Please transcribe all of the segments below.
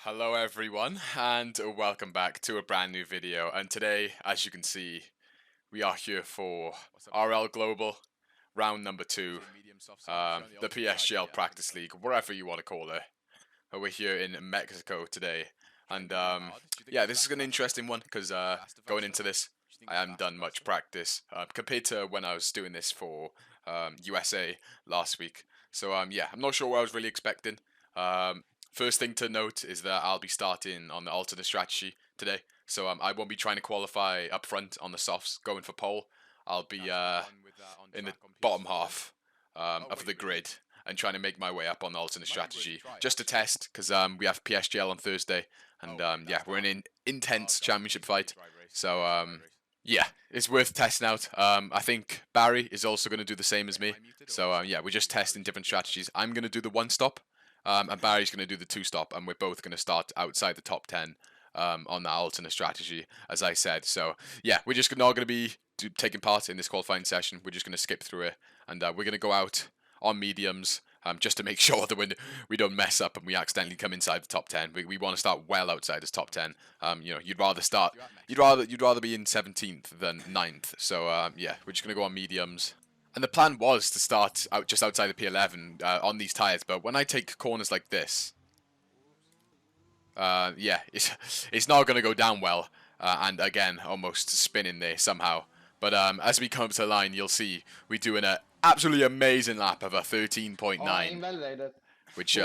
Hello everyone and welcome back to a brand new video, and today, as you can see, we are here for RL Global round number 2, the PSGL Practice League, whatever you want to call it. We're here in Mexico today, and yeah, this is an interesting one because going into this I haven't done much practice compared to when I was doing this for USA last week. So yeah, I'm not sure what I was really expecting. First thing to note is that I'll be starting on the alternate strategy today. So I won't be trying to qualify up front on the softs going for pole. I'll be in the bottom half of the grid and trying to make my way up on the alternate strategy just to test, because we have PSGL on Thursday, and yeah, we're in an intense championship fight. So yeah, it's worth testing out. I think Barry is also going to do the same as me. So yeah, we're just testing different strategies. I'm going to do the one stop, and Barry's going to do the two stop, and we're both going to start outside the top 10 on that alternate strategy, as I said. So yeah, we're just not going to be taking part in this qualifying session. We're just going to skip through it, and we're going to go out on mediums, just to make sure that we don't mess up and we accidentally come inside the top 10. We want to start well outside this top 10. You know, you'd rather be in 17th than 9th. So yeah, we're just gonna go on mediums. And the plan was to start out just outside the P11 on these tires, but when I take corners like this, yeah, it's not gonna go down well. And again, almost spinning there somehow. But as we come up to the line, you'll see we do an absolutely amazing lap of a 13.9, which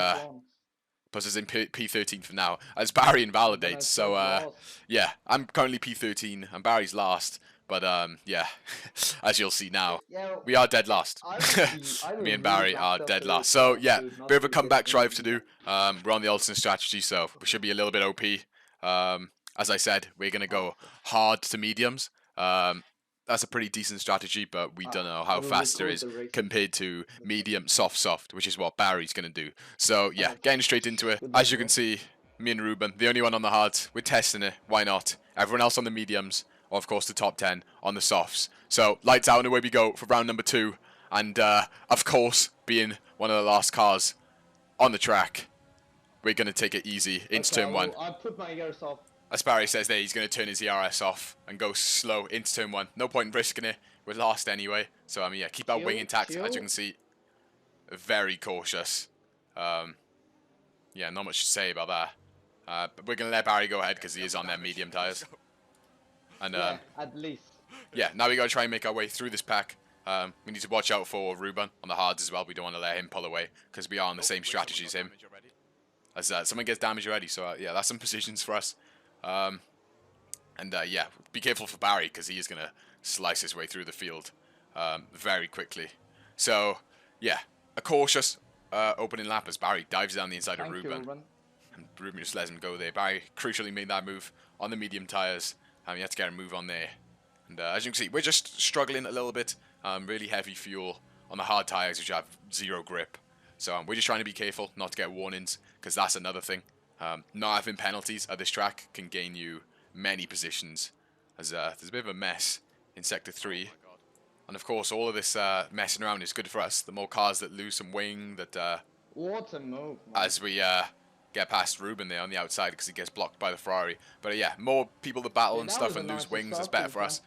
puts us in P13 for now, as Barry invalidates. So yeah, I'm currently P13 and Barry's last. But yeah, as you'll see now, we are dead last. Me and Barry are dead last. So yeah, bit of a comeback drive to do. We're on the alternate strategy, so we should be a little bit OP. As I said, we're going to go hard to mediums. That's a pretty decent strategy, but we don't know how fast there is compared to medium, soft, which is what Barry's going to do. So yeah, getting straight into it. As you can see, me and Ruben, the only one on the hards. We're testing it. Why not? Everyone else on the mediums, or of course the top 10 on the softs. So lights out and away we go for round number 2. And of course, being one of the last cars on the track, we're going to take it easy into turn 1. I put my ears off. As Barry says there, he's going to turn his ERS off and go slow into turn 1. No point in risking it. We're last anyway. So, yeah, keep our wing intact. As you can see, very cautious. Yeah, not much to say about that. But we're going to let Barry go ahead because he is on their medium tyres. And yeah, at least. Yeah, now we got to try and make our way through this pack. We need to watch out for Ruben on the hards as well. We don't want to let him pull away because we are on the same strategy as him. As someone gets damage already. So, yeah, that's some positions for us. And yeah, be careful for Barry because he is going to slice his way through the field very quickly. So, yeah, a cautious opening lap as Barry dives down the inside of Ruben. And Ruben just lets him go there. Barry crucially made that move on the medium tyres. You had to get a move on there. And as you can see, we're just struggling a little bit. Really heavy fuel on the hard tyres, which have zero grip. So we're just trying to be careful not to get warnings, because that's another thing. Not having penalties at this track can gain you many positions, as there's a bit of a mess in Sector 3. And of course, all of this messing around is good for us. The more cars that lose some wing, that what a move, man. As we get past Ruben there on the outside because he gets blocked by the Ferrari. But yeah, more people to battle and stuff and lose wings is better for us.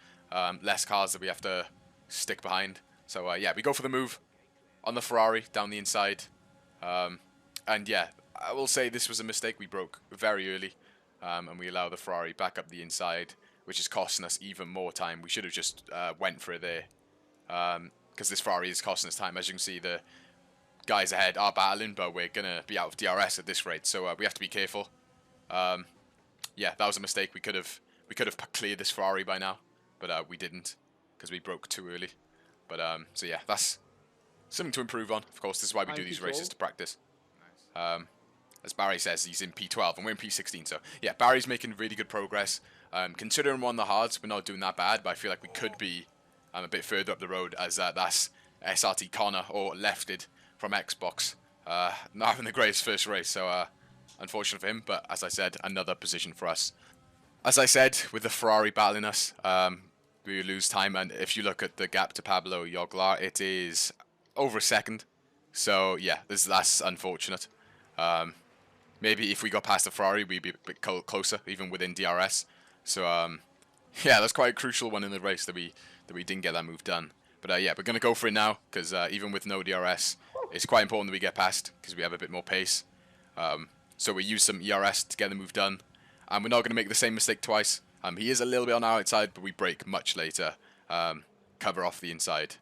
Less cars that we have to stick behind. So yeah, we go for the move on the Ferrari down the inside. And yeah, I will say this was a mistake we broke very early. And we allow the Ferrari back up the inside, which is costing us even more time. We should have just went for it there. Because this Ferrari is costing us time. As you can see, the guys ahead are battling, but we're going to be out of DRS at this rate. So we have to be careful. Yeah, that was a mistake. We could have cleared this Ferrari by now. But we didn't, because we broke too early. But so yeah, that's something to improve on. Of course, this is why we do these races, to practice. As Barry says, he's in P12 and we're in P16. So yeah, Barry's making really good progress. Considering we're on the hards, we're not doing that bad, but I feel like we could be a bit further up the road, as that's SRT Connor, or lefted from Xbox. Not having the greatest first race, so unfortunate for him, but as I said, another position for us. As I said, with the Ferrari battling us, we lose time, and if you look at the gap to Pablo Joglar, it is over a second. So yeah, that's unfortunate. maybe if we got past the Ferrari, we'd be a bit closer, even within DRS. So yeah, that's quite a crucial one in the race that we didn't get that move done. But yeah, we're gonna go for it now because even with no DRS, it's quite important that we get past because we have a bit more pace. So we use some ERS to get the move done, and we're not gonna make the same mistake twice. He is a little bit on our outside, but we brake much later. Cover off the inside.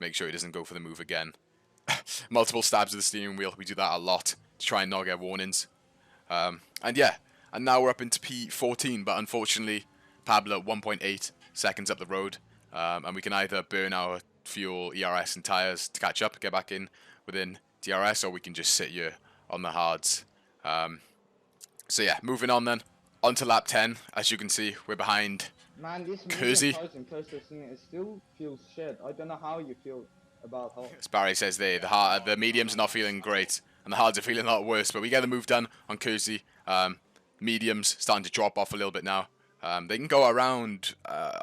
Make sure he doesn't go for the move again. Multiple stabs of the steering wheel. We do that a lot to try and not get warnings. And yeah, and now we're up into P14, but unfortunately, Pablo 1.8 seconds up the road, and we can either burn our fuel, ERS, and tires to catch up, get back in within DRS, or we can just sit here on the hards. So yeah, moving on then. On to lap 10. As you can see, we're behind Man, this Kersey. it still feels shit. I don't know how you feel about how. As Barry says there, the mediums are not feeling great, and the hards are feeling a lot worse, but we get the move done on Kersey. Mediums starting to drop off a little bit now. They can go around,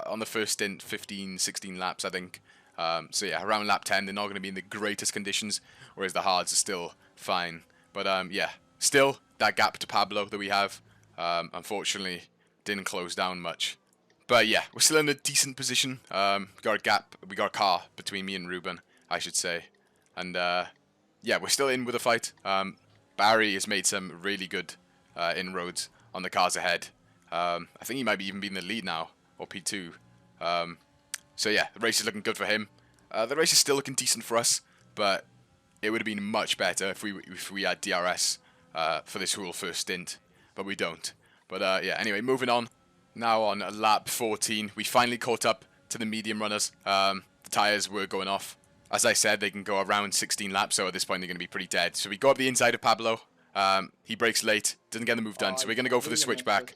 on the first stint, 15, 16 laps, I think. So yeah, around lap 10, they're not going to be in the greatest conditions, whereas the hards are still fine. But yeah, still, that gap to Pablo that we have, unfortunately, didn't close down much. But yeah, we're still in a decent position. We got a gap, we got a car between me and Ruben, I should say. And yeah, we're still in with a fight. Barry has made some really good inroads on the cars ahead. I think he might be even be in the lead now, or P2. So yeah, the race is looking good for him. The race is still looking decent for us, but it would have been much better if we had DRS for this whole first stint, but we don't. But yeah, anyway, moving on. Now on lap 14, we finally caught up to the medium runners. The tyres were going off. As I said, they can go around 16 laps, so at this point they're going to be pretty dead. So we go up the inside of Pablo. He brakes late, doesn't get the move done, so we're going to go for the switchback.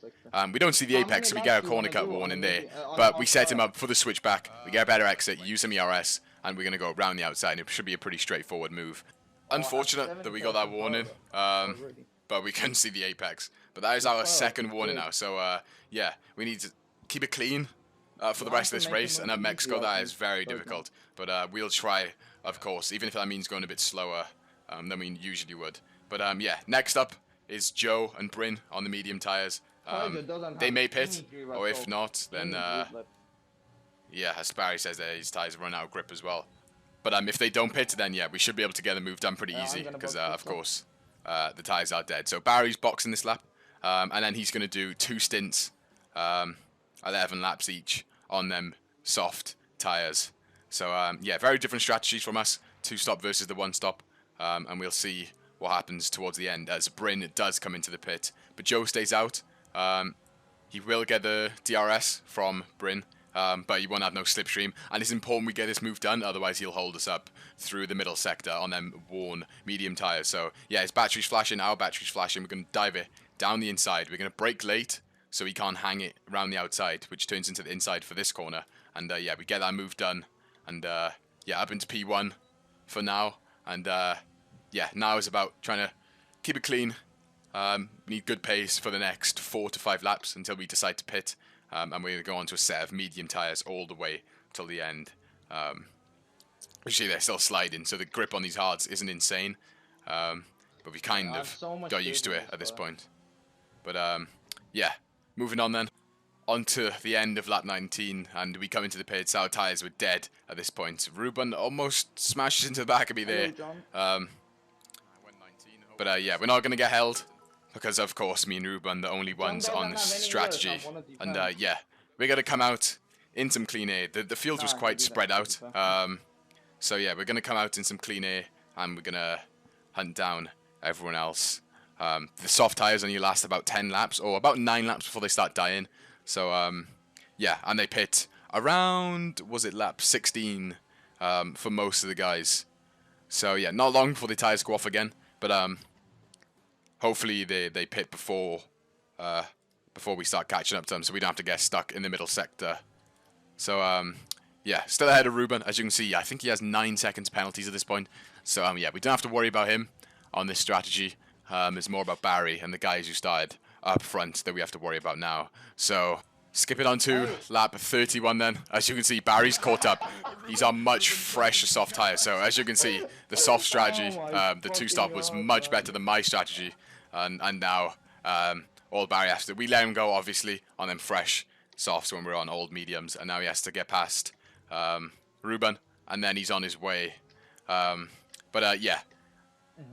We don't see the apex, so we get a corner cut warning there. But we set him up for the switchback. We get a better exit, use some ERS, and we're going to go around the outside. It should be a pretty straightforward move. Unfortunate that we got that warning, but we couldn't see the apex. But that is our second warning now, so yeah, we need to keep it clean for the rest of this race. And at Mexico, that is very difficult. But we'll try, of course, even if that means going a bit slower than we usually would. But yeah, next up is Joe and Bryn on the medium tyres. They may pit, or if not, then yeah, as Barry says, his tyres run out of grip as well. But if they don't pit, then yeah, we should be able to get the move done pretty easy, because of course the tyres are dead. So Barry's boxing this lap, and then he's going to do 2 stints, 11 laps each on them soft tyres. So yeah, very different strategies from us, 2-stop versus the 1-stop, and we'll see what happens towards the end as Bryn does come into the pit. But Joe stays out. He will get the DRS from Bryn, but he won't have no slipstream, and it's important we get this move done, otherwise he'll hold us up through the middle sector on them worn medium tyres. So yeah, his battery's flashing, our battery's flashing, we're going to dive it down the inside. We're going to brake late, so he can't hang it around the outside, which turns into the inside for this corner. And yeah, we get that move done, and yeah, up into P1 for now, and yeah, now is about trying to keep it clean. We need good pace for the next 4 to 5 laps until we decide to pit. And we're going to go on to a set of medium tyres all the way till the end. You see they're still sliding, so the grip on these hards isn't insane. But we kind of got used to it at this point. But yeah, moving on then. On to the end of lap 19, and we come into the pits. Our tyres were dead at this point. Ruben almost smashes into the back of me there. But yeah, we're not going to get held, because of course me and Ruben the only ones on this strategy. And yeah, we're going to come out in some clean air. The field was quite spread out. So yeah, we're going to come out in some clean air, and we're going to hunt down everyone else. The soft tyres only last about 10 laps, or about 9 laps before they start dying. So yeah, and they pit around, was it lap 16 for most of the guys. So yeah, not long before the tyres go off again. But hopefully they pit before we start catching up to them, so we don't have to get stuck in the middle sector. So yeah, still ahead of Ruben, as you can see. I think he has 9 seconds penalties at this point. So yeah, we don't have to worry about him on this strategy. It's more about Barry and the guys who started up front that we have to worry about now. So skip it on to lap 31 then. As you can see, Barry's caught up. He's on much fresher soft tyres. So as you can see, the soft strategy, the 2-stop was much better than my strategy. and now all Barry has to, we let him go obviously on them fresh softs when we're on old mediums, and now he has to get past Ruben, and then he's on his way. But yeah,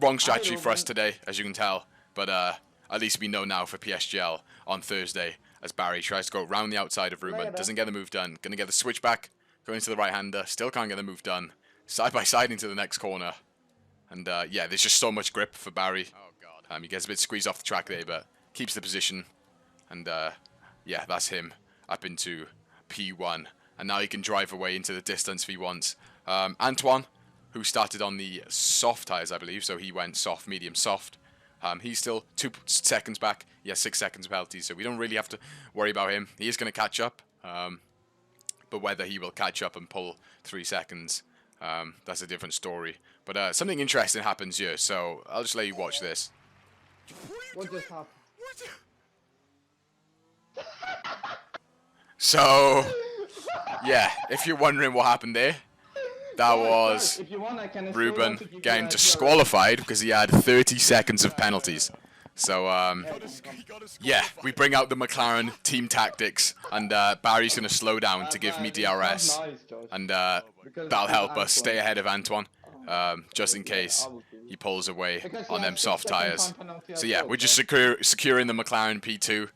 wrong strategy for us today, as you can tell. But at least we know now for PSGL on Thursday, as Barry tries to go round the outside of Ruben, doesn't get the move done, gonna get the switch back, going into the right-hander, still can't get the move done, side by side into the next corner. And yeah, there's just so much grip for Barry. Oh God. He gets a bit squeezed off the track there, but keeps the position. And yeah, that's him up into P1. And now he can drive away into the distance if he wants. Antoine, who started on the soft tyres, I believe, so he went soft, medium, soft. He's still 2 seconds back. He has 6 seconds penalty, so we don't really have to worry about him. He is going to catch up, but whether he will catch up and pull 3 seconds, that's a different story. But something interesting happens here, so I'll just let you watch this. What just happened? So, yeah, if you're wondering what happened there, that was Ruben getting disqualified because he had 30 seconds of penalties. So, yeah, we bring out the McLaren team tactics, and Barry's going to slow down to give me DRS, and that'll help us stay ahead of Antoine, just in case he pulls away on them soft tyres. So yeah, we're just securing the McLaren P2,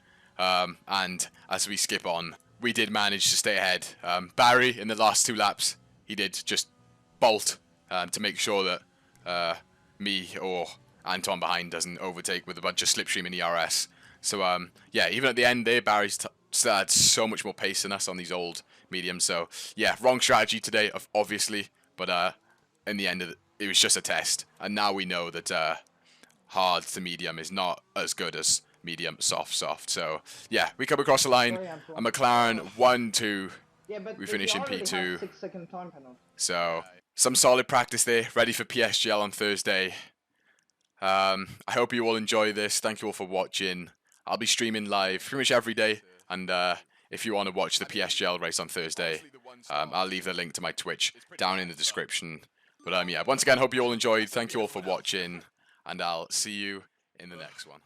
and as we skip on, we did manage to stay ahead. Barry, in the last 2 laps, he did just bolt to make sure that me or Anton behind doesn't overtake with a bunch of slipstream and ERS. So yeah, even at the end there, Barry's still had so much more pace than us on these old mediums. So yeah, wrong strategy today, obviously, but in the end of it was just a test, and now we know that hard to medium is not as good as medium, soft. So yeah, we come across the line. A McLaren 1-2. Yeah, but We finish in P2. 6 second time penalty. So some solid practice there, ready for PSGL on Thursday. I hope you all enjoy this. Thank you all for watching. I'll be streaming live pretty much every day, and if you want to watch the PSGL race on Thursday, I'll leave the link to my Twitch down in the description. But yeah, once again, hope you all enjoyed. Thank you all for watching, and I'll see you in the next one.